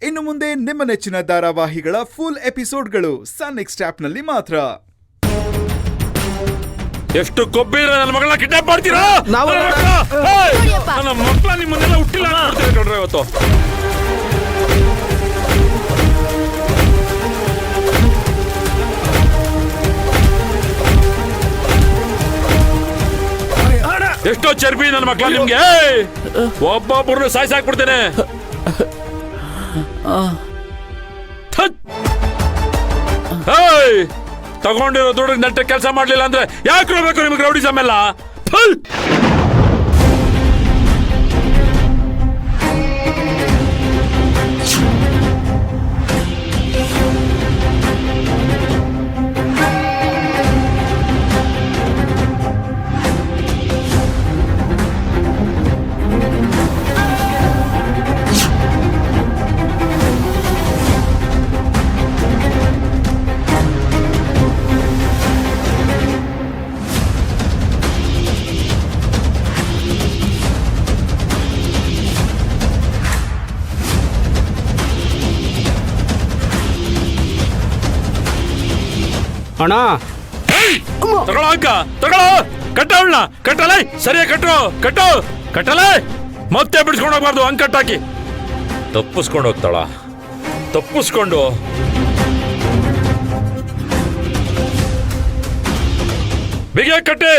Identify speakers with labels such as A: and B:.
A: ಇನ್ನು ಮುಂದೆ ನಿಮ್ಮ ನೆಚ್ಚಿನ ಧಾರಾವಾಹಿಗಳ ಫುಲ್ ಎಪಿಸೋಡ್ಗಳು ಸನ್ ನೆಕ್ಸ್ಟ್ ಆಪ್ನಲ್ಲಿ ಮಾತ್ರ.
B: ಎಷ್ಟು ಕೊಬ್ಬಿರ ನನ್ನ ಮಗಳನ್ನ ಕಿಡ್ನಾಪ್ ಮಾಡ್ತೀರಾ? ನನ್ನ ಮಕ್ಕಳ ನಿಮ್ಮನ್ನೆಲ್ಲ ಹುಟ್ಟಿಲ್ಲ ನೋಡ್ತೀರಿ ಇವತ್ತು. ಎಷ್ಟೋ ಚರ್ಬಿ ನನ್ನ ಮಕ್ಕಳ ನಿಮ್ಗೆ. ಒಬ್ಬೊಬ್ಬರನ್ನು ಸಾಯ್ಸಾಕ್ಬಿಡ್ತೇನೆ. ತಗೊಂಡಿರೋ ದುಡ್ಡು ನೆಟ್ಟ ಕೆಲಸ ಮಾಡ್ಲಿಲ್ಲ ಅಂದ್ರೆ ಯಾಕೆ ಇರಬೇಕು ನಿಮ್ಗೆ ರೌಡಿಸಮ್ ಎಲ್ಲ?
C: ಅಣ್ಣ
B: ತಗೊಳ ಅಕ್ಕ, ತಗೊಳ, ಕಟ್ಟವಳ ಕಟ್ಟಲ, ಸರಿಯಾಗಿ ಕಟ್ಟಲ, ಮತ್ತೆ ಬಿಡಿಸ್ಕೊಂಡು ಹೋಗ್ಬಾರ್ದು. ಹಂಗ್ ಕಟ್ಟಾಕಿ ತಪ್ಪಿಸ್ಕೊಂಡು ಹೋಗ್ತಾಳ. ತಪ್ಪಿಸ್ಕೊಂಡು ಬಿಗಿಯಾಗಿ ಕಟ್ಟಿ.